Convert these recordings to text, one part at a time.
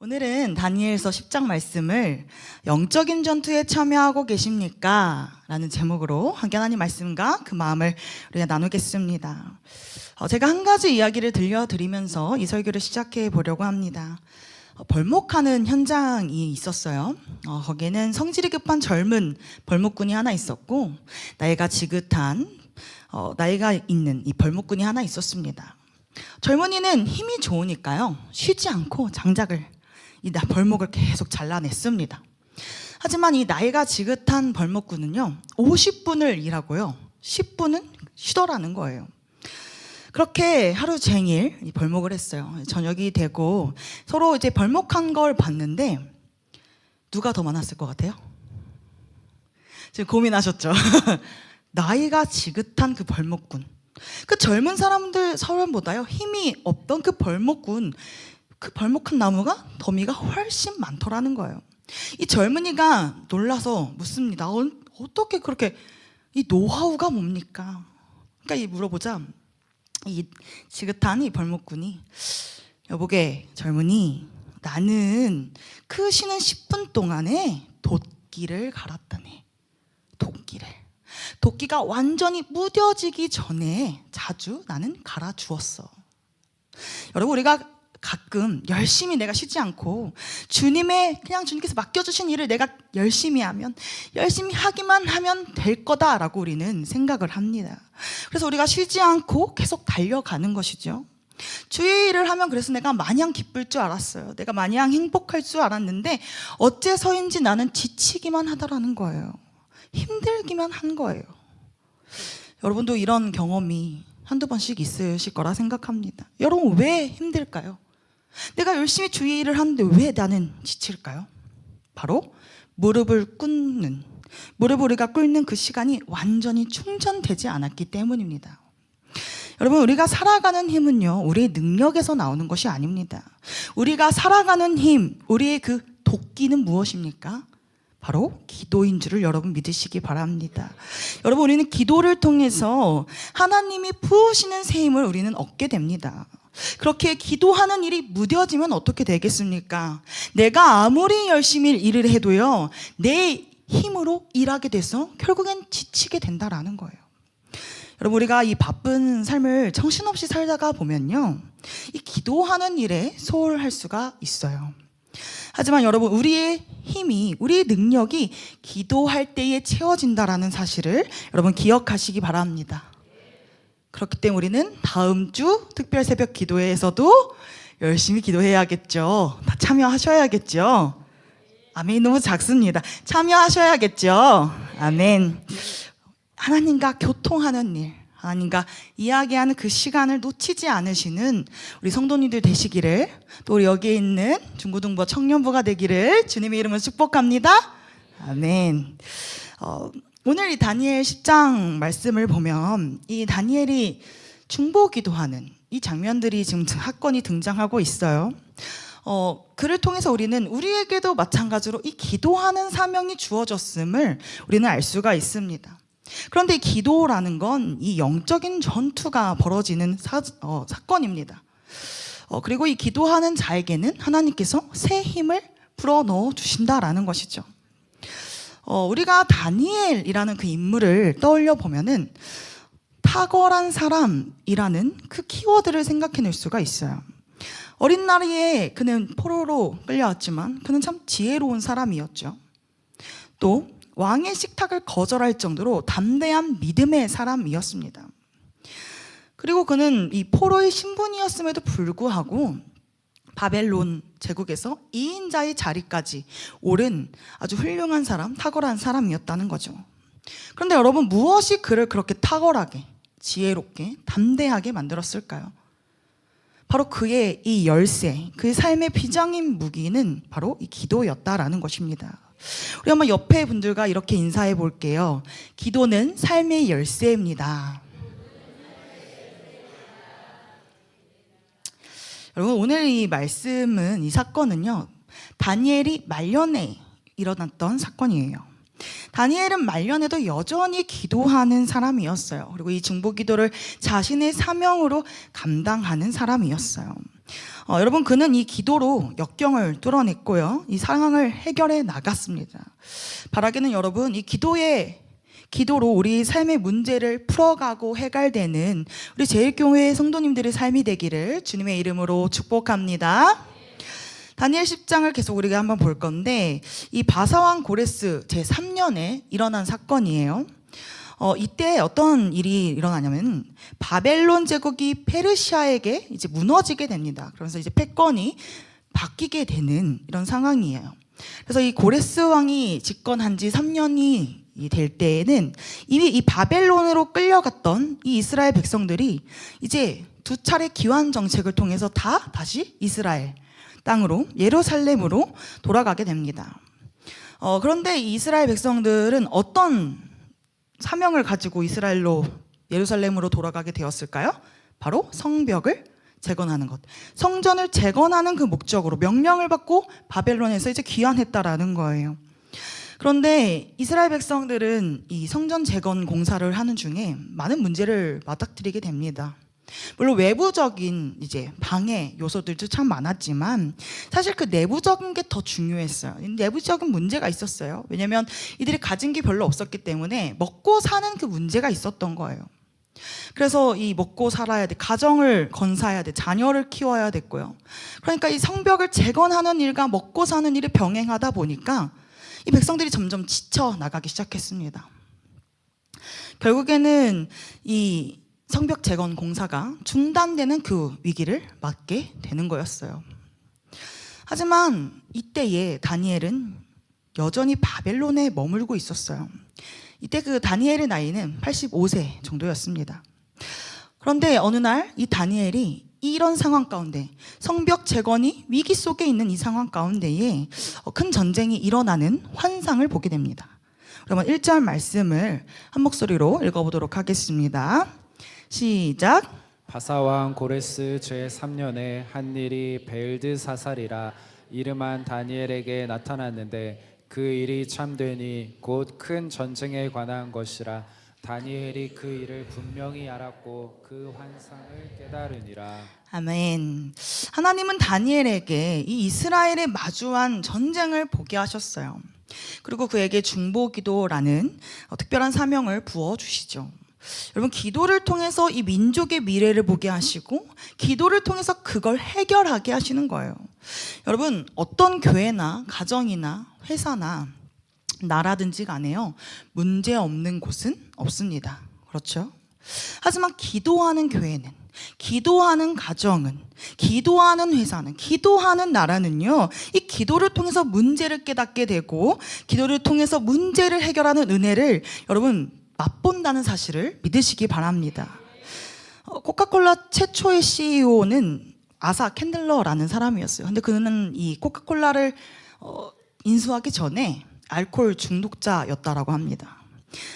오늘은 다니엘서 10장 말씀을 영적인 전투에 참여하고 계십니까? 라는 제목으로 함께 하나님 말씀과 그 마음을 우리가 나누겠습니다. 제가 한 가지 이야기를 들려드리면서 이 설교를 시작해 보려고 합니다. 벌목하는 현장이 있었어요. 거기에는 성질이 급한 젊은 벌목꾼이 하나 있었고 나이가 지긋한 나이가 있는 이 벌목꾼이 하나 있었습니다. 젊은이는 힘이 좋으니까요, 쉬지 않고 장작을 이 벌목을 계속 잘라냈습니다. 하지만 이 나이가 지긋한 벌목꾼은요 50분을 일하고요 10분은 쉬더라는 거예요. 그렇게 하루 종일 이 벌목을 했어요. 저녁이 되고 서로 이제 벌목한 걸 봤는데 누가 더 많았을 것 같아요? 지금 고민하셨죠? 나이가 지긋한 그 벌목꾼, 그 젊은 사람들 서른보다요 힘이 없던 그 벌목꾼, 그 벌목한 나무가 더미가 훨씬 많더라는 거예요. 이 젊은이가 놀라서 묻습니다. 어떻게 그렇게, 이 노하우가 뭡니까? 그러니까 이 물어보자 이 지긋한 이 벌목꾼이, 여보게 젊은이, 나는 그 쉬는 10분 동안에 도끼를 갈았다네. 도끼가 완전히 무뎌지기 전에 자주 나는 갈아주었어. 여러분, 우리가 가끔 열심히 내가 쉬지 않고 그냥 주님께서 맡겨주신 일을 내가 열심히 하기만 하면 될 거다라고 우리는 생각을 합니다. 그래서 우리가 쉬지 않고 계속 달려가는 것이죠. 주의 일을 하면 그래서 내가 마냥 기쁠 줄 알았어요. 내가 마냥 행복할 줄 알았는데 어째서인지 나는 지치기만 하더라는 거예요. 힘들기만 한 거예요. 여러분도 이런 경험이 한두 번씩 있으실 거라 생각합니다. 여러분, 왜 힘들까요? 내가 열심히 주의 일을 하는데 왜 나는 지칠까요? 바로 무릎을 우리가 꿇는 그 시간이 완전히 충전되지 않았기 때문입니다. 여러분, 우리가 살아가는 힘은요 우리의 능력에서 나오는 것이 아닙니다. 우리가 살아가는 힘, 우리의 그 도끼는 무엇입니까? 바로 기도인 줄을 여러분 믿으시기 바랍니다. 여러분, 우리는 기도를 통해서 하나님이 부으시는 새 힘을 우리는 얻게 됩니다. 그렇게 기도하는 일이 무뎌지면 어떻게 되겠습니까? 내가 아무리 열심히 일을 해도요 내 힘으로 일하게 돼서 결국엔 지치게 된다라는 거예요. 여러분, 우리가 이 바쁜 삶을 정신없이 살다가 보면요 이 기도하는 일에 소홀할 수가 있어요. 하지만 여러분, 우리의 힘이, 우리의 능력이 기도할 때에 채워진다라는 사실을 여러분 기억하시기 바랍니다. 그렇기 때문에 우리는 다음 주 특별 새벽 기도회에서도 열심히 기도해야겠죠. 다 참여하셔야겠죠. 아멘. 너무 작습니다. 참여하셔야겠죠. 아멘. 하나님과 교통하는 일, 하나님과 이야기하는 그 시간을 놓치지 않으시는 우리 성도님들 되시기를, 또 우리 여기에 있는 중고등부 청년부가 되기를 주님의 이름으로 축복합니다. 아멘. 오늘 이 다니엘 10장 말씀을 보면 이 다니엘이 중보기도하는 이 장면들이 지금 사건이 등장하고 있어요. 그를 통해서 우리는 우리에게도 마찬가지로 이 기도하는 사명이 주어졌음을 우리는 알 수가 있습니다. 그런데 이 기도라는 건 이 영적인 전투가 벌어지는 사건입니다. 그리고 이 기도하는 자에게는 하나님께서 새 힘을 불어넣어 주신다라는 것이죠. 우리가 다니엘이라는 그 인물을 떠올려 보면은 탁월한 사람이라는 그 키워드를 생각해낼 수가 있어요. 어린 나이에 그는 포로로 끌려왔지만 그는 참 지혜로운 사람이었죠. 또 왕의 식탁을 거절할 정도로 담대한 믿음의 사람이었습니다. 그리고 그는 이 포로의 신분이었음에도 불구하고 바벨론 제국에서 2인자의 자리까지 오른 아주 훌륭한 사람, 탁월한 사람이었다는 거죠. 그런데 여러분, 무엇이 그를 그렇게 탁월하게, 지혜롭게, 담대하게 만들었을까요? 바로 그의 이 열쇠, 그의 삶의 비장인 무기는 바로 이 기도였다라는 것입니다. 우리 한번 옆에 분들과 이렇게 인사해 볼게요. 기도는 삶의 열쇠입니다. 여러분, 오늘 이 말씀은, 이 사건은요 다니엘이 말년에 일어났던 사건이에요. 다니엘은 말년에도 여전히 기도하는 사람이었어요. 그리고 이 중보기도를 자신의 사명으로 감당하는 사람이었어요. 여러분, 그는 이 기도로 역경을 뚫어냈고요. 이 상황을 해결해 나갔습니다. 바라기는 여러분, 이 기도로 우리 삶의 문제를 풀어가고 해결되는 우리 제일교회 성도님들의 삶이 되기를 주님의 이름으로 축복합니다. 다니엘 10장을 계속 우리가 한번 볼 건데, 이 바사왕 고레스 제3년에 일어난 사건이에요. 이때 어떤 일이 일어나냐면 바벨론 제국이 페르시아에게 이제 무너지게 됩니다. 그러면서 이제 패권이 바뀌게 되는 이런 상황이에요. 그래서 이 고레스 왕이 집권한 지 3년이 될 때에는 이미 이 바벨론으로 끌려갔던 이 이스라엘 백성들이 이제 두 차례 기환 정책을 통해서 다시 이스라엘 땅으로, 예루살렘으로 돌아가게 됩니다. 그런데 이 이스라엘 백성들은 어떤 사명을 가지고 예루살렘으로 돌아가게 되었을까요? 바로 성벽을 재건하는 것. 성전을 재건하는 그 목적으로 명령을 받고 바벨론에서 이제 귀환했다라는 거예요. 그런데 이스라엘 백성들은 이 성전 재건 공사를 하는 중에 많은 문제를 맞닥뜨리게 됩니다. 물론 외부적인 이제 방해 요소들도 참 많았지만 사실 그 내부적인 게 더 중요했어요. 내부적인 문제가 있었어요. 왜냐하면 이들이 가진 게 별로 없었기 때문에 먹고 사는 그 문제가 있었던 거예요. 그래서 이 먹고 살아야 돼, 가정을 건사해야 돼, 자녀를 키워야 됐고요. 그러니까 이 성벽을 재건하는 일과 먹고 사는 일을 병행하다 보니까 이 백성들이 점점 지쳐 나가기 시작했습니다. 결국에는 이 성벽 재건 공사가 중단되는 그 위기를 맞게 되는 거였어요. 하지만 이때에 다니엘은 여전히 바벨론에 머물고 있었어요. 이때 그 다니엘의 나이는 85세 정도였습니다. 그런데 어느 날 이 다니엘이 이런 상황 가운데, 성벽 재건이 위기 속에 있는 이 상황 가운데에 큰 전쟁이 일어나는 환상을 보게 됩니다. 그러면 1절 말씀을 한 목소리로 읽어보도록 하겠습니다. 시작. 바사왕 고레스 제3년에 한 일이 베엘드사살이라 이름한 다니엘에게 나타났는데 그 일이 참되니 곧 큰 전쟁에 관한 것이라. 다니엘이 그 일을 분명히 알았고 그 환상을 깨달으니라. 아멘. 하나님은 다니엘에게 이 이스라엘에 마주한 전쟁을 보게 하셨어요. 그리고 그에게 중보기도라는 특별한 사명을 부어주시죠. 여러분, 기도를 통해서 이 민족의 미래를 보게 하시고 기도를 통해서 그걸 해결하게 하시는 거예요. 여러분, 어떤 교회나 가정이나 회사나 나라든지 간에요, 문제 없는 곳은 없습니다. 그렇죠? 하지만 기도하는 교회는, 기도하는 가정은, 기도하는 회사는, 기도하는 나라는요, 이 기도를 통해서 문제를 깨닫게 되고 기도를 통해서 문제를 해결하는 은혜를 여러분 맛본다는 사실을 믿으시기 바랍니다. 코카콜라 최초의 CEO는 아사 캔들러라는 사람이었어요. 근데 그는 이 코카콜라를 인수하기 전에 알코올 중독자였다라고 합니다.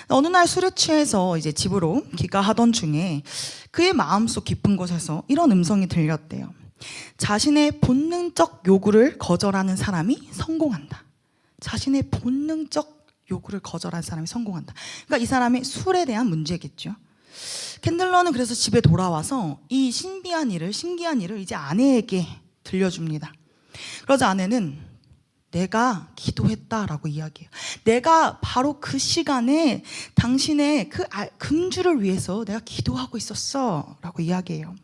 어느 날 술에 취해서 이제 집으로 귀가하던 중에 그의 마음속 깊은 곳에서 이런 음성이 들렸대요. 자신의 본능적 요구를 거절하는 사람이 성공한다. 자신의 본능적 요구를 거절한 사람이 성공한다. 그러니까 이 사람의 술에 대한 문제겠죠. 캔들러는 그래서 집에 돌아와서 이 신기한 일을 이제 아내에게 들려줍니다. 그러자 아내는 내가 기도했다라고 이야기해요. 내가 바로 그 시간에 당신의 그 금주를 위해서 내가 기도하고 있었어 라고 이야기해요.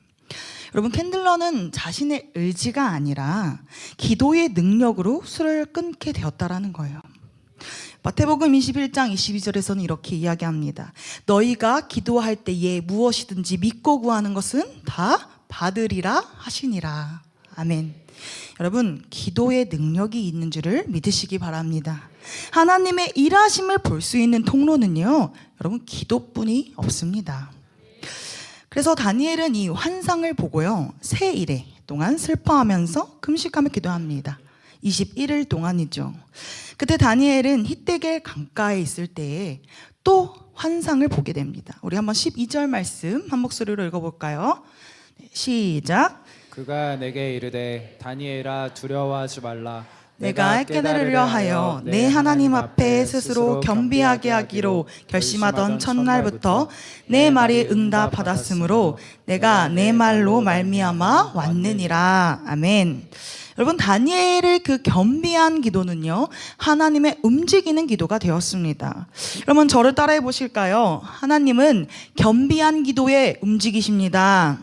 여러분, 캔들러는 자신의 의지가 아니라 기도의 능력으로 술을 끊게 되었다라는 거예요. 마태복음 21장 22절에서는 이렇게 이야기합니다. 너희가 기도할 때에 무엇이든지 믿고 구하는 것은 다 받으리라 하시니라. 아멘. 여러분, 기도의 능력이 있는 줄을 믿으시기 바랍니다. 하나님의 일하심을 볼 수 있는 통로는요, 여러분, 기도뿐이 없습니다. 그래서 다니엘은 이 환상을 보고요, 세 일에 동안 슬퍼하면서 금식하며 기도합니다. 21일 동안이죠. 그때 다니엘은 히데겔 강가에 있을 때에 또 환상을 보게 됩니다. 우리 한번 12절 말씀 한 목소리로 읽어볼까요? 시작. 그가 내게 이르되 다니엘아 두려워하지 말라. 내가 깨달으려 하여 내 하나님 앞에 스스로 겸비하게 하기로 결심하던 첫날부터 내 말이 응답받았으므로 내가 내 말로 말미암아 왔느니라. 아멘. 여러분, 다니엘의 그 겸비한 기도는요, 하나님의 움직이는 기도가 되었습니다. 여러분, 저를 따라해 보실까요? 하나님은 겸비한 기도에 움직이십니다.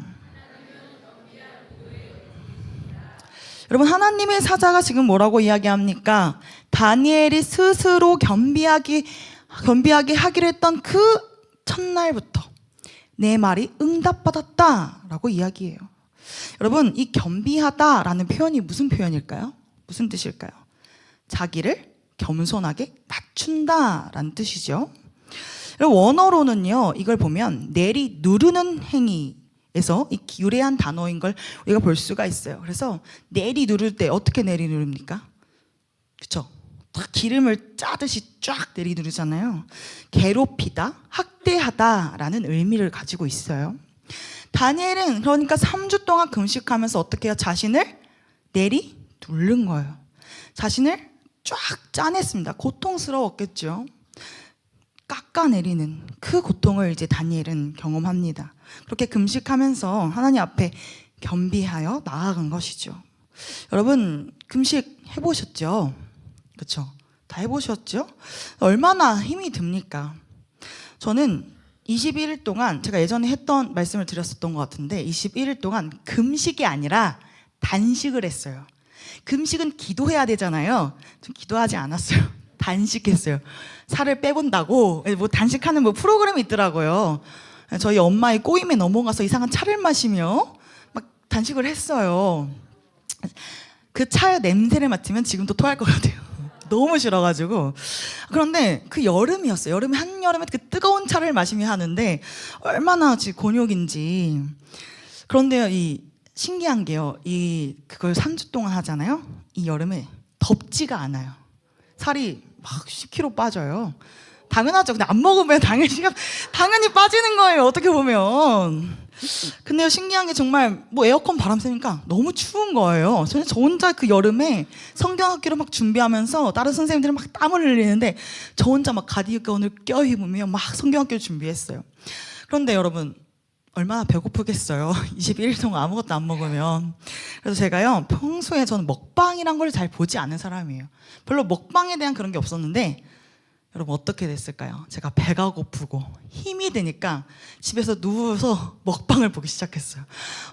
여러분, 하나님의 사자가 지금 뭐라고 이야기합니까? 다니엘이 스스로 겸비하게 하기로 했던 그 첫날부터 내 말이 응답받았다라고 이야기해요. 여러분, 이 겸비하다라는 표현이 무슨 표현일까요? 무슨 뜻일까요? 자기를 겸손하게 낮춘다라는 뜻이죠. 여러분, 원어로는요, 이걸 보면 내리 누르는 행위에서 이 유래한 단어인 걸 우리가 볼 수가 있어요. 그래서 내리 누를 때 어떻게 내리 누릅니까? 그렇죠? 딱 기름을 짜듯이 쫙 내리 누르잖아요. 괴롭히다, 학대하다라는 의미를 가지고 있어요. 다니엘은 그러니까 3주 동안 금식하면서 어떻게 해요? 자신을 내리 누른 거예요. 자신을 쫙 짜냈습니다. 고통스러웠겠죠. 깎아내리는 그 고통을 이제 다니엘은 경험합니다. 그렇게 금식하면서 하나님 앞에 겸비하여 나아간 것이죠. 여러분, 금식 해보셨죠? 그렇죠? 다 해보셨죠? 얼마나 힘이 듭니까? 저는 21일 동안, 제가 예전에 했던 말씀을 드렸었던 것 같은데 21일 동안 금식이 아니라 단식을 했어요. 금식은 기도해야 되잖아요. 좀 기도하지 않았어요. 단식했어요. 살을 빼본다고 뭐 단식하는 뭐 프로그램이 있더라고요. 저희 엄마의 꼬임에 넘어가서 이상한 차를 마시며 막 단식을 했어요. 그 차 냄새를 맡으면 지금도 토할 것 같아요. 너무 싫어가지고. 그런데 그 여름이었어요. 한여름에 그 뜨거운 차를 마시며 하는데 얼마나 곤욕인지. 그런데요, 이 신기한 게요, 그걸 3주 동안 하잖아요. 이 여름에 덥지가 않아요. 살이 막 10kg 빠져요. 당연하죠. 근데 안 먹으면 당연히 빠지는 거예요, 어떻게 보면. 근데요, 신기한 게 정말 뭐 에어컨 바람 쐬니까 너무 추운 거예요. 저는 저 혼자 그 여름에 성경 학기로 막 준비하면서 다른 선생님들은 막 땀을 흘리는데 저 혼자 막 가디건을 껴입으며 막 성경 학기를 준비했어요. 그런데 여러분, 얼마나 배고프겠어요. 21일 동안 아무것도 안 먹으면. 그래서 제가요, 평소에 저는 먹방이란 걸 잘 보지 않는 사람이에요. 별로 먹방에 대한 그런 게 없었는데 여러분, 어떻게 됐을까요? 제가 배가 고프고 힘이 되니까 집에서 누워서 먹방을 보기 시작했어요.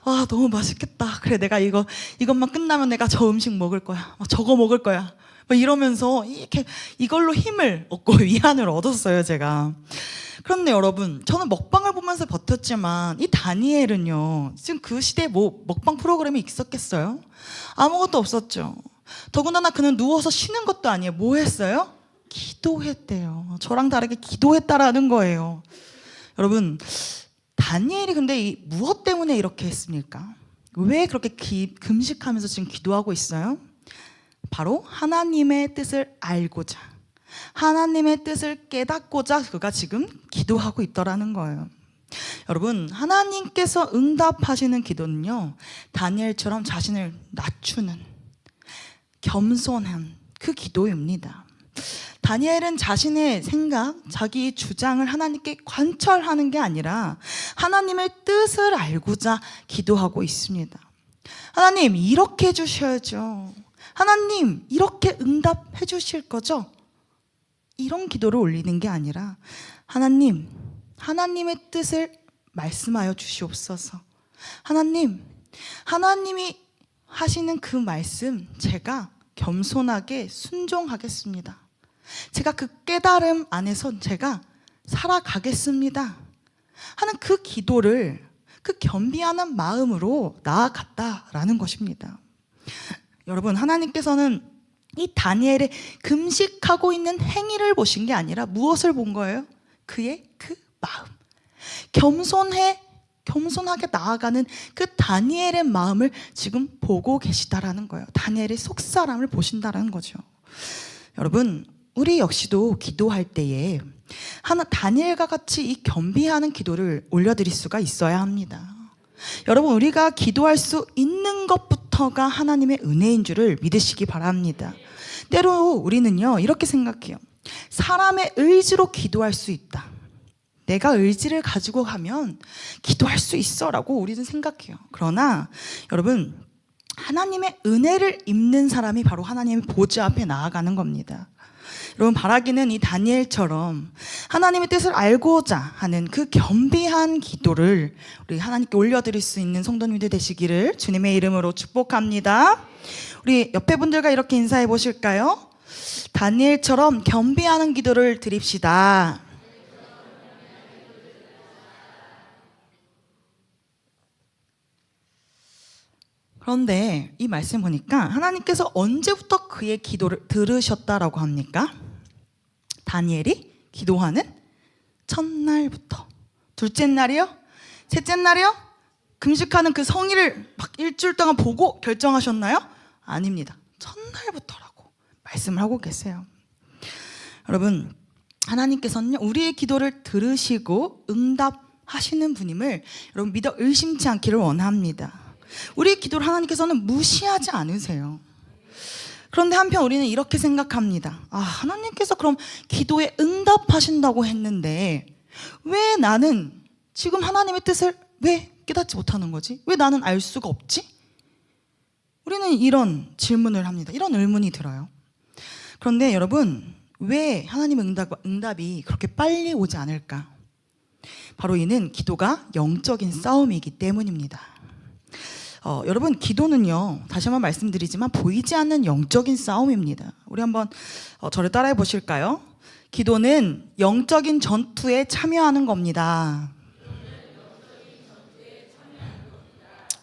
와, 너무 맛있겠다. 그래, 내가 이것만 끝나면 내가 저 음식 먹을 거야. 저거 먹을 거야. 이러면서 이걸로 힘을 얻고 위안을 얻었어요, 제가. 그런데 여러분, 저는 먹방을 보면서 버텼지만 이 다니엘은요, 지금 그 시대에 뭐 먹방 프로그램이 있었겠어요? 아무것도 없었죠. 더군다나 그는 누워서 쉬는 것도 아니에요. 뭐 했어요? 기도했대요. 저랑 다르게 기도했다라는 거예요. 여러분, 다니엘이 근데 무엇 때문에 이렇게 했습니까? 왜 그렇게 금식하면서 지금 기도하고 있어요? 바로 하나님의 뜻을 알고자, 하나님의 뜻을 깨닫고자 그가 지금 기도하고 있더라는 거예요. 여러분, 하나님께서 응답하시는 기도는요, 다니엘처럼 자신을 낮추는 겸손한 그 기도입니다. 다니엘은 자신의 생각, 자기 주장을 하나님께 관철하는 게 아니라 하나님의 뜻을 알고자 기도하고 있습니다. 하나님, 이렇게 해주셔야죠. 하나님, 이렇게 응답해 주실 거죠? 이런 기도를 올리는 게 아니라 하나님, 하나님의 뜻을 말씀하여 주시옵소서. 하나님, 하나님이 하시는 그 말씀 제가 겸손하게 순종하겠습니다. 제가 그 깨달음 안에서 제가 살아가겠습니다 하는 그 기도를 그 겸비하는 마음으로 나아갔다라는 것입니다. 여러분, 하나님께서는 이 다니엘의 금식하고 있는 행위를 보신 게 아니라 무엇을 본 거예요? 그의 그 마음, 겸손하게 나아가는 그 다니엘의 마음을 지금 보고 계시다라는 거예요. 다니엘의 속사람을 보신다라는 거죠. 여러분, 우리 역시도 기도할 때에 다니엘과 같이 이 겸비하는 기도를 올려드릴 수가 있어야 합니다. 여러분, 우리가 기도할 수 있는 것부터 처음부터가 하나님의 은혜인 줄을 믿으시기 바랍니다. 때로 우리는요 이렇게 생각해요. 사람의 의지로 기도할 수 있다. 내가 의지를 가지고 가면 기도할 수 있어 라고 우리는 생각해요. 그러나 여러분, 하나님의 은혜를 입는 사람이 바로 하나님의 보좌 앞에 나아가는 겁니다. 여러분, 바라기는 이 다니엘처럼 하나님의 뜻을 알고자 하는 그 겸비한 기도를 우리 하나님께 올려드릴 수 있는 성도님들 되시기를 주님의 이름으로 축복합니다. 우리 옆에 분들과 이렇게 인사해 보실까요? 다니엘처럼 겸비하는 기도를 드립시다. 그런데 이 말씀 보니까 하나님께서 언제부터 그의 기도를 들으셨다라고 합니까? 다니엘이 기도하는 첫날부터. 둘째 날이요? 셋째 날이요? 금식하는 그 성의를 막 일주일 동안 보고 결정하셨나요? 아닙니다. 첫날부터라고 말씀을 하고 계세요. 여러분, 하나님께서는요 우리의 기도를 들으시고 응답하시는 분임을 여러분 믿어 의심치 않기를 원합니다. 우리의 기도를 하나님께서는 무시하지 않으세요. 그런데 한편 우리는 이렇게 생각합니다. 하나님께서 그럼 기도에 응답하신다고 했는데 왜 나는 지금 하나님의 뜻을 왜 깨닫지 못하는 거지? 왜 나는 알 수가 없지? 우리는 이런 질문을 합니다. 이런 의문이 들어요. 그런데 여러분, 왜 하나님의 응답이 그렇게 빨리 오지 않을까? 바로 이는 기도가 영적인 싸움이기 때문입니다. 여러분, 기도는요 다시 한번 말씀드리지만 보이지 않는 영적인 싸움입니다. 우리 한번 저를 따라해 보실까요? 기도는 영적인 전투에 참여하는 겁니다.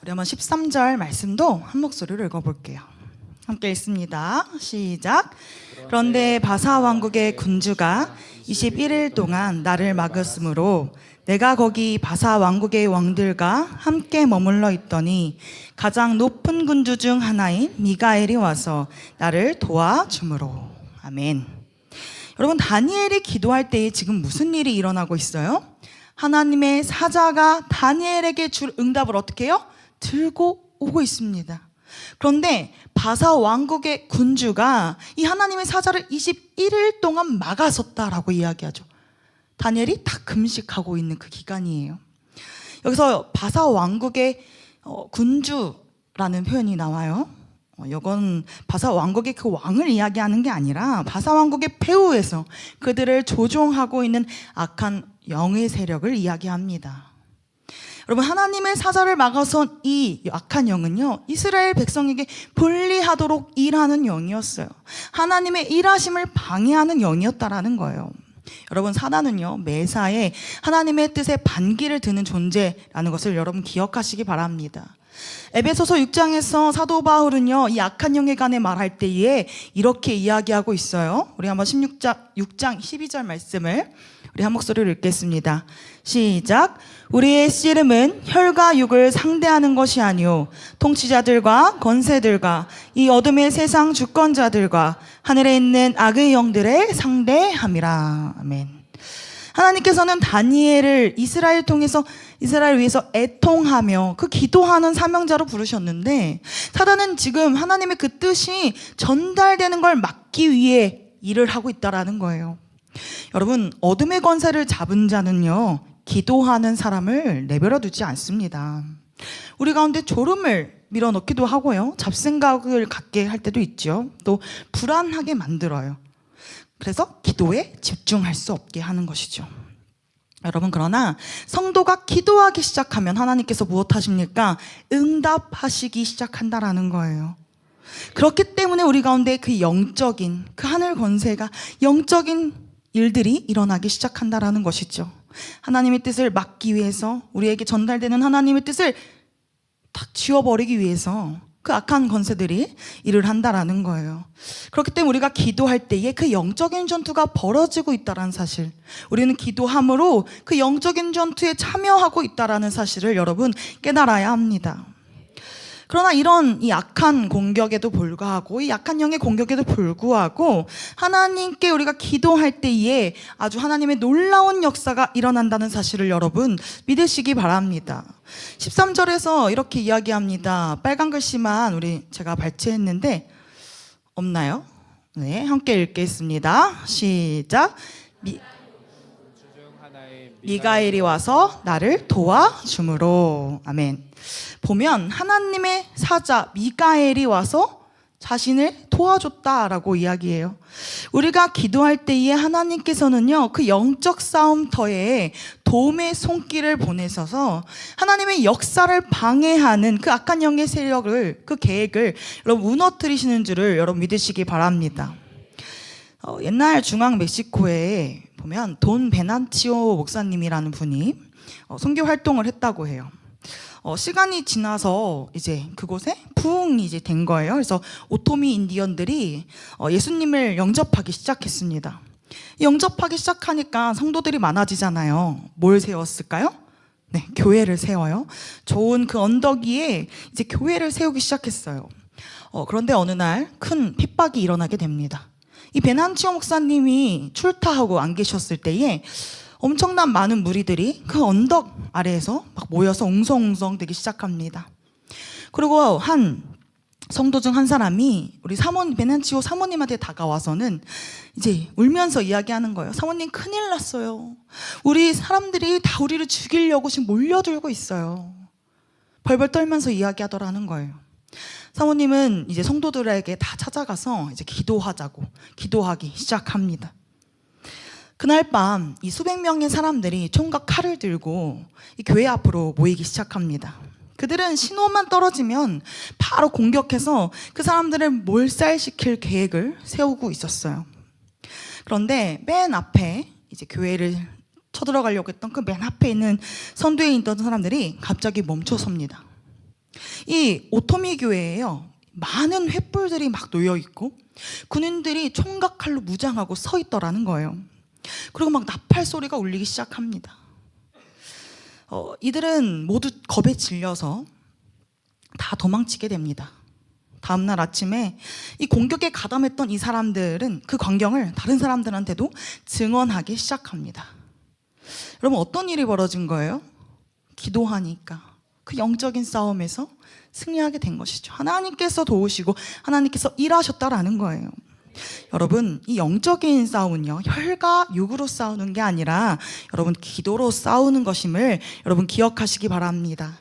우리 한번 13절 말씀도 한 목소리로 읽어볼게요. 함께 읽습니다. 시작. 그런데 바사 왕국의 군주가 21일 동안 나를 막았으므로 내가 거기 바사 왕국의 왕들과 함께 머물러 있더니 가장 높은 군주 중 하나인 미가엘이 와서 나를 도와주므로. 아멘. 여러분, 다니엘이 기도할 때에 지금 무슨 일이 일어나고 있어요? 하나님의 사자가 다니엘에게 줄 응답을 어떻게 해요? 들고 오고 있습니다. 그런데 바사 왕국의 군주가 이 하나님의 사자를 21일 동안 막아섰다라고 이야기하죠. 다니엘이 다 금식하고 있는 그 기간이에요. 여기서 바사 왕국의 군주라는 표현이 나와요. 이건 바사 왕국의 그 왕을 이야기하는 게 아니라 바사 왕국의 폐후에서 그들을 조종하고 있는 악한 영의 세력을 이야기합니다. 여러분, 하나님의 사자를 막아선 이 악한 영은요 이스라엘 백성에게 불리하도록 일하는 영이었어요. 하나님의 일하심을 방해하는 영이었다라는 거예요. 여러분, 사단은요 매사에 하나님의 뜻에 반기를 드는 존재라는 것을 여러분 기억하시기 바랍니다. 에베소서 6장에서 사도 바울은요 이 악한 영에 관해 말할 때에 이렇게 이야기하고 있어요. 우리 한번 6장 12절 말씀을 우리 한 목소리로 읽겠습니다. 시작. 우리의 씨름은 혈과 육을 상대하는 것이 아니오 통치자들과 권세들과 이 어둠의 세상 주권자들과 하늘에 있는 악의 영들의 상대함이라. 아멘. 하나님께서는 다니엘을 이스라엘 위해서 애통하며 그 기도하는 사명자로 부르셨는데 사단은 지금 하나님의 그 뜻이 전달되는 걸 막기 위해 일을 하고 있다라는 거예요. 여러분, 어둠의 권세를 잡은 자는요 기도하는 사람을 내버려 두지 않습니다. 우리 가운데 졸음을 밀어넣기도 하고요 잡생각을 갖게 할 때도 있죠. 또 불안하게 만들어요. 그래서 기도에 집중할 수 없게 하는 것이죠. 여러분, 그러나 성도가 기도하기 시작하면 하나님께서 무엇 하십니까? 응답하시기 시작한다라는 거예요. 그렇기 때문에 우리 가운데 그 영적인 그 하늘 권세가 영적인 일들이 일어나기 시작한다라는 것이죠. 하나님의 뜻을 막기 위해서 우리에게 전달되는 하나님의 뜻을 다 지워버리기 위해서 그 악한 권세들이 일을 한다라는 거예요. 그렇기 때문에 우리가 기도할 때에 그 영적인 전투가 벌어지고 있다는 사실, 우리는 기도함으로 그 영적인 전투에 참여하고 있다는 사실을 여러분 깨달아야 합니다. 그러나 이런 이 약한 공격에도 불구하고, 이 약한 영의 공격에도 불구하고 하나님께 우리가 기도할 때에 아주 하나님의 놀라운 역사가 일어난다는 사실을 여러분 믿으시기 바랍니다. 13절에서 이렇게 이야기합니다. 빨간 글씨만 제가 발췌했는데 없나요? 네, 함께 읽겠습니다. 시작. 중 하나의 미가엘이 와서 나를 도와주므로. 아멘. 보면 하나님의 사자 미가엘이 와서 자신을 도와줬다라고 이야기해요. 우리가 기도할 때에 하나님께서는요, 그 영적 싸움터에 도움의 손길을 보내셔서 하나님의 역사를 방해하는 그 악한 영의 세력을, 그 계획을 여러분 무너뜨리시는 줄을 여러분 믿으시기 바랍니다. 옛날 중앙 멕시코에 보면 돈 베난치오 목사님이라는 분이 선교 활동을 했다고 해요. 시간이 지나서 이제 그곳에 부흥이 이제 된 거예요. 그래서 오토미 인디언들이 예수님을 영접하기 시작했습니다. 영접하기 시작하니까 성도들이 많아지잖아요. 뭘 세웠을까요? 네, 교회를 세워요. 좋은 그 언덕 위에 이제 교회를 세우기 시작했어요. 그런데 어느 날 큰 핍박이 일어나게 됩니다. 이 베난치오 목사님이 출타하고 안 계셨을 때에 엄청난 많은 무리들이 그 언덕 아래에서 막 모여서 웅성웅성 되기 시작합니다. 그리고 한 성도 중 한 사람이 우리 베난치오 사모님한테 다가와서는 이제 울면서 이야기하는 거예요. 사모님, 큰일 났어요. 우리 사람들이 다 우리를 죽이려고 지금 몰려들고 있어요. 벌벌 떨면서 이야기하더라는 거예요. 사모님은 이제 성도들에게 다 찾아가서 이제 기도하기 시작합니다. 그날 밤 이 수백 명의 사람들이 총과 칼을 들고 이 교회 앞으로 모이기 시작합니다. 그들은 신호만 떨어지면 바로 공격해서 그 사람들을 몰살시킬 계획을 세우고 있었어요. 그런데 맨 앞에 이제 교회를 쳐들어가려고 했던 그 맨 앞에 있는 선두에 있던 사람들이 갑자기 멈춰섭니다. 이 오토미 교회에요, 많은 횃불들이 막 놓여 있고 군인들이 총과 칼로 무장하고 서 있더라는 거예요. 그리고 막 나팔 소리가 울리기 시작합니다. 이들은 모두 겁에 질려서 다 도망치게 됩니다. 다음날 아침에 이 공격에 가담했던 이 사람들은 그 광경을 다른 사람들한테도 증언하기 시작합니다. 여러분, 어떤 일이 벌어진 거예요? 기도하니까 그 영적인 싸움에서 승리하게 된 것이죠. 하나님께서 도우시고 하나님께서 일하셨다라는 거예요. 여러분, 이 영적인 싸움은요, 혈과 육으로 싸우는 게 아니라 여러분 기도로 싸우는 것임을 여러분 기억하시기 바랍니다.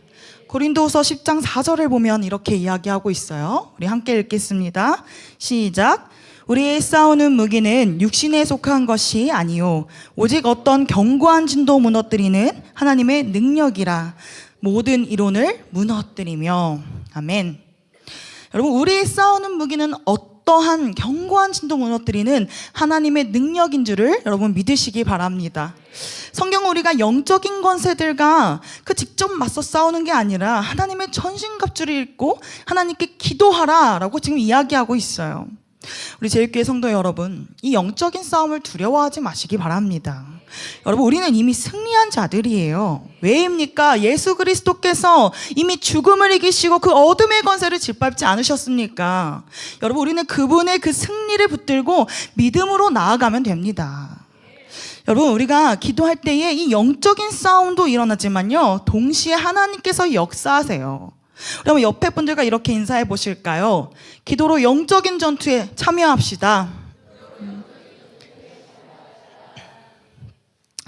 고린도후서 10장 4절을 보면 이렇게 이야기하고 있어요. 우리 함께 읽겠습니다. 시작. 우리의 싸우는 무기는 육신에 속한 것이 아니요 오직 어떤 견고한 진도 무너뜨리는 하나님의 능력이라. 모든 이론을 무너뜨리며. 아멘. 여러분, 우리의 싸우는 무기는 어떠한 견고한 진도 무너뜨리는 하나님의 능력인 줄을 여러분 믿으시기 바랍니다. 성경은 우리가 영적인 권세들과 그 직접 맞서 싸우는 게 아니라 하나님의 전신갑주를 입고 하나님께 기도하라 라고 지금 이야기하고 있어요. 우리 제일교회 성도 여러분, 이 영적인 싸움을 두려워하지 마시기 바랍니다. 여러분, 우리는 이미 승리한 자들이에요. 왜입니까? 예수 그리스도께서 이미 죽음을 이기시고 그 어둠의 권세를 짓밟지 않으셨습니까? 여러분, 우리는 그분의 그 승리를 붙들고 믿음으로 나아가면 됩니다. 여러분, 우리가 기도할 때에 이 영적인 싸움도 일어나지만요, 동시에 하나님께서 역사하세요. 그러면 옆에 분들과 이렇게 인사해 보실까요? 기도로 영적인 전투에 참여합시다.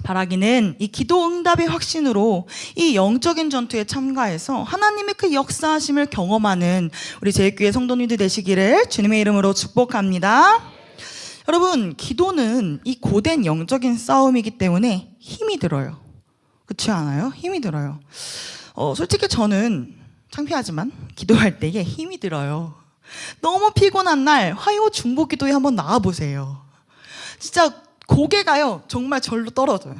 바라기는 이 기도 응답의 확신으로 이 영적인 전투에 참가해서 하나님의 그 역사하심을 경험하는 우리 제일교회 성도님들 되시기를 주님의 이름으로 축복합니다. 여러분, 기도는 이 고된 영적인 싸움이기 때문에 힘이 들어요. 그렇지 않아요? 힘이 들어요. 솔직히 저는 창피하지만 기도할 때에 힘이 들어요. 너무 피곤한 날 화요 중보 기도에 한번 나와보세요. 진짜 고개가요 정말 절로 떨어져요.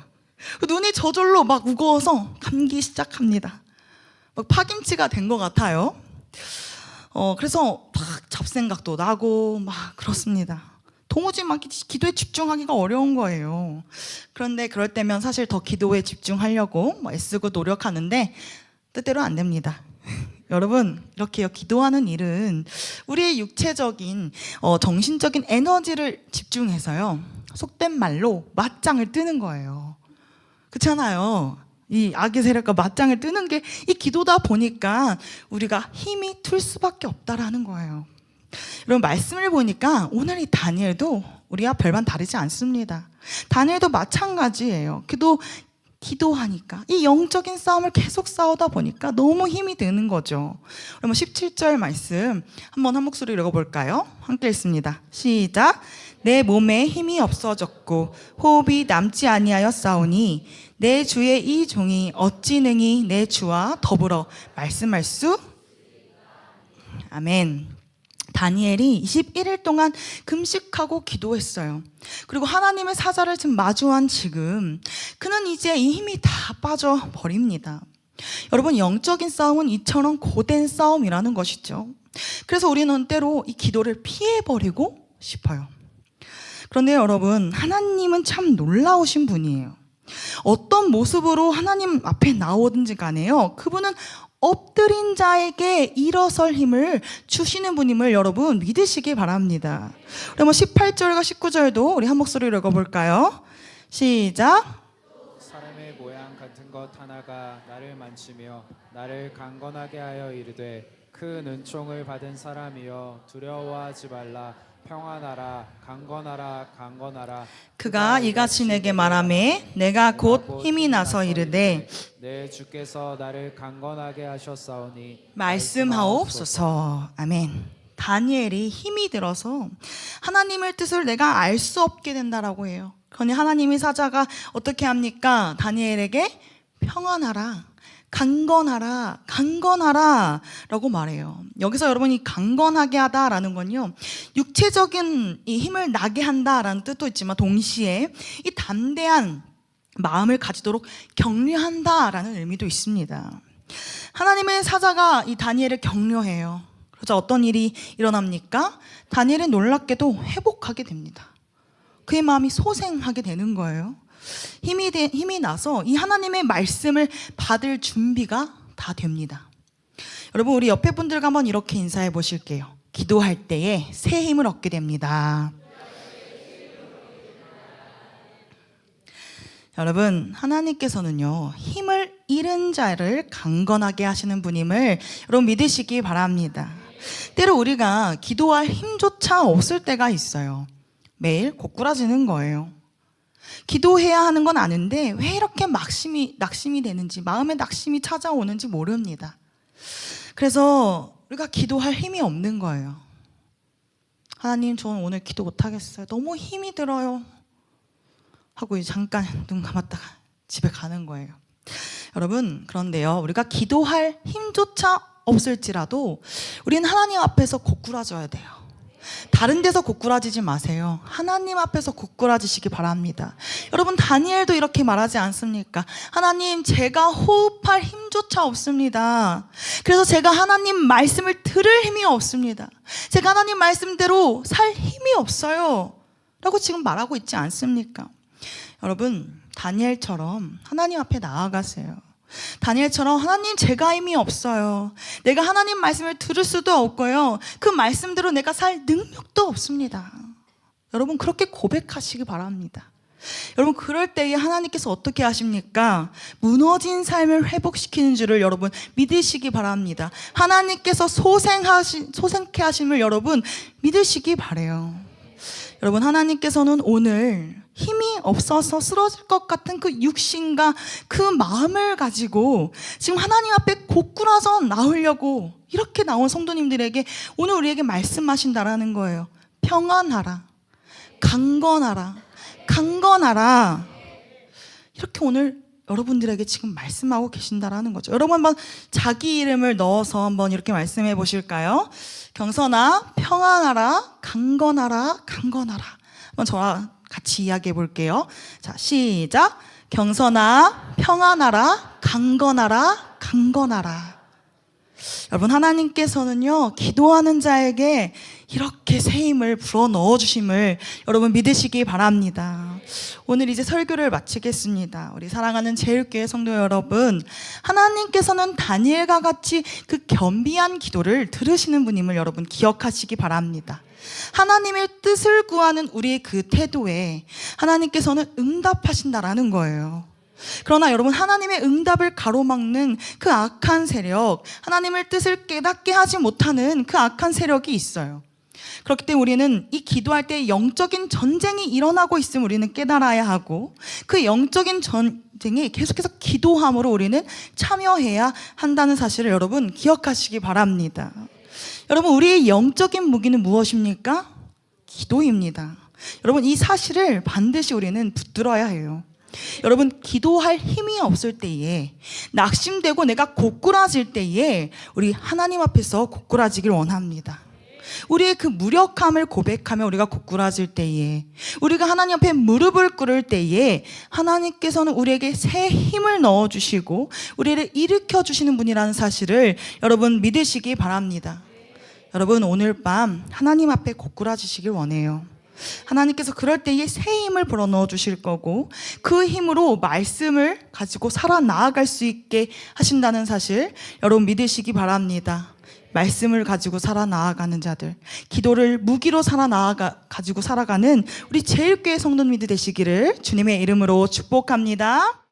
눈이 저절로 막 무거워서 감기 시작합니다. 막 파김치가 된 것 같아요. 그래서 막 잡생각도 나고 막 그렇습니다. 도무지 막 기도에 집중하기가 어려운 거예요. 그런데 그럴 때면 사실 더 기도에 집중하려고 애쓰고 노력하는데 뜻대로 안 됩니다. 여러분 이렇게요. 기도하는 일은 우리의 육체적인 정신적인 에너지를 집중해서요. 속된 말로 맞짱을 뜨는 거예요. 그렇잖아요. 이 악의 세력과 맞짱을 뜨는 게 이 기도다 보니까 우리가 힘이 툴 수밖에 없다라는 거예요. 여러분 말씀을 보니까 오늘 이 다니엘도 우리와 별반 다르지 않습니다. 다니엘도 마찬가지예요. 기도하니까 이 영적인 싸움을 계속 싸우다 보니까 너무 힘이 드는 거죠. 그러면 17절 말씀 한번 한 목소리로 읽어볼까요? 함께 읽습니다. 시작. 내 몸에 힘이 없어졌고 호흡이 남지 아니하여 싸우니 내 주의 이 종이 어찌 능히 내 주와 더불어 말씀할 수? 아멘. 다니엘이 21일 동안 금식하고 기도했어요. 그리고 하나님의 사자를 지금 마주한 지금 그는 이제 이 힘이 다 빠져버립니다. 여러분 영적인 싸움은 이처럼 고된 싸움이라는 것이죠. 그래서 우리는 때로 이 기도를 피해버리고 싶어요. 그런데 여러분 하나님은 참 놀라우신 분이에요. 어떤 모습으로 하나님 앞에 나오든지 간에요. 그분은 엎드린 자에게 일어설 힘을 주시는 분임을 여러분 믿으시기 바랍니다. 그러면 18절과 19절도 우리 한 목소리로 읽어볼까요? 시작. 사람의 모양 같은 것 하나가 나를 만지며 나를 강건하게 하여 이르되 큰 은총을 받은 사람이여 두려워하지 말라. 평안하라. 강건하라. 강건하라. 그가 이같이 내게 말하매 내가 곧 힘이 나서 이르되 내 주께서 나를 강건하게 하셨사오니 말씀하옵소서. 아멘. 다니엘이 힘이 들어서 하나님의 뜻을 내가 알 수 없게 된다라고 해요. 그러니 하나님의 사자가 어떻게 합니까? 다니엘에게 평안하라, 강건하라, 강건하라 라고 말해요. 여기서 여러분이 강건하게 하다라는 건요, 육체적인 이 힘을 나게 한다라는 뜻도 있지만 동시에 이 담대한 마음을 가지도록 격려한다라는 의미도 있습니다. 하나님의 사자가 이 다니엘을 격려해요. 그래서 어떤 일이 일어납니까? 다니엘은 놀랍게도 회복하게 됩니다. 그의 마음이 소생하게 되는 거예요. 힘이 나서 이 하나님의 말씀을 받을 준비가 다 됩니다. 여러분 우리 옆에 분들과 한번 이렇게 인사해 보실게요. 기도할 때에 새 힘을 얻게 됩니다. 여러분 하나님께서는요 힘을 잃은 자를 강건하게 하시는 분임을 여러분 믿으시기 바랍니다. 때로 우리가 기도할 힘조차 없을 때가 있어요. 매일 고꾸라지는 거예요. 기도해야 하는 건 아는데 왜 이렇게 낙심이 되는지, 마음에 낙심이 찾아오는지 모릅니다. 그래서 우리가 기도할 힘이 없는 거예요. 하나님 저는 오늘 기도 못하겠어요. 너무 힘이 들어요 하고 잠깐 눈 감았다가 집에 가는 거예요. 여러분 그런데요 우리가 기도할 힘조차 없을지라도 우리는 하나님 앞에서 고꾸라져야 돼요. 다른 데서 고꾸라지지 마세요. 하나님 앞에서 고꾸라지시기 바랍니다. 여러분 다니엘도 이렇게 말하지 않습니까? 하나님 제가 호흡할 힘조차 없습니다. 그래서 제가 하나님 말씀을 들을 힘이 없습니다. 제가 하나님 말씀대로 살 힘이 없어요 라고 지금 말하고 있지 않습니까? 여러분 다니엘처럼 하나님 앞에 나아가세요. 다니엘처럼 하나님 제가 힘이 없어요. 내가 하나님 말씀을 들을 수도 없고요. 그 말씀대로 내가 살 능력도 없습니다. 여러분 그렇게 고백하시기 바랍니다. 여러분 그럴 때에 하나님께서 어떻게 하십니까? 무너진 삶을 회복시키는 줄을 여러분 믿으시기 바랍니다. 하나님께서 소생케 하심을 여러분 믿으시기 바래요. 여러분 하나님께서는 오늘 힘이 없어서 쓰러질 것 같은 그 육신과 그 마음을 가지고 지금 하나님 앞에 고꾸라져 나오려고 이렇게 나온 성도님들에게 오늘 우리에게 말씀하신다라는 거예요. 평안하라, 강건하라, 강건하라. 이렇게 오늘 여러분들에게 지금 말씀하고 계신다라는 거죠. 여러분 한번 자기 이름을 넣어서 한번 이렇게 말씀해 보실까요? 경선아, 평안하라, 강건하라, 강건하라. 한번 저랑 같이 이야기해 볼게요. 자, 시작. 경선아, 평안하라, 강건하라, 강건하라. 여러분 하나님께서는요 기도하는 자에게 이렇게 새 힘을 불어 넣어 주심을 여러분 믿으시기 바랍니다. 오늘 이제 설교를 마치겠습니다. 우리 사랑하는 제일교회 성도 여러분, 하나님께서는 다니엘과 같이 그 겸비한 기도를 들으시는 분임을 여러분 기억하시기 바랍니다. 하나님의 뜻을 구하는 우리의 그 태도에 하나님께서는 응답하신다라는 거예요. 그러나 여러분, 하나님의 응답을 가로막는 그 악한 세력, 하나님의 뜻을 깨닫게 하지 못하는 그 악한 세력이 있어요. 그렇기 때문에 우리는 이 기도할 때 영적인 전쟁이 일어나고 있음을 우리는 깨달아야 하고, 그 영적인 전쟁에 계속해서 기도함으로 우리는 참여해야 한다는 사실을 여러분 기억하시기 바랍니다. 여러분, 우리의 영적인 무기는 무엇입니까? 기도입니다. 여러분, 이 사실을 반드시 우리는 붙들어야 해요. 여러분, 기도할 힘이 없을 때에, 낙심되고 내가 고꾸라질 때에 우리 하나님 앞에서 고꾸라지길 원합니다. 우리의 그 무력함을 고백하며 우리가 고꾸라질 때에, 우리가 하나님 앞에 무릎을 꿇을 때에 하나님께서는 우리에게 새 힘을 넣어주시고 우리를 일으켜주시는 분이라는 사실을 여러분 믿으시기 바랍니다. 여러분, 오늘 밤 하나님 앞에 고꾸라지시길 원해요. 하나님께서 그럴 때에 새 힘을 불어넣어 주실 거고, 그 힘으로 말씀을 가지고 살아나아갈 수 있게 하신다는 사실 여러분 믿으시기 바랍니다. 말씀을 가지고 살아나아가는 자들, 기도를 무기로 가지고 살아가는 우리 제일교회 성도님들 되시기를 주님의 이름으로 축복합니다.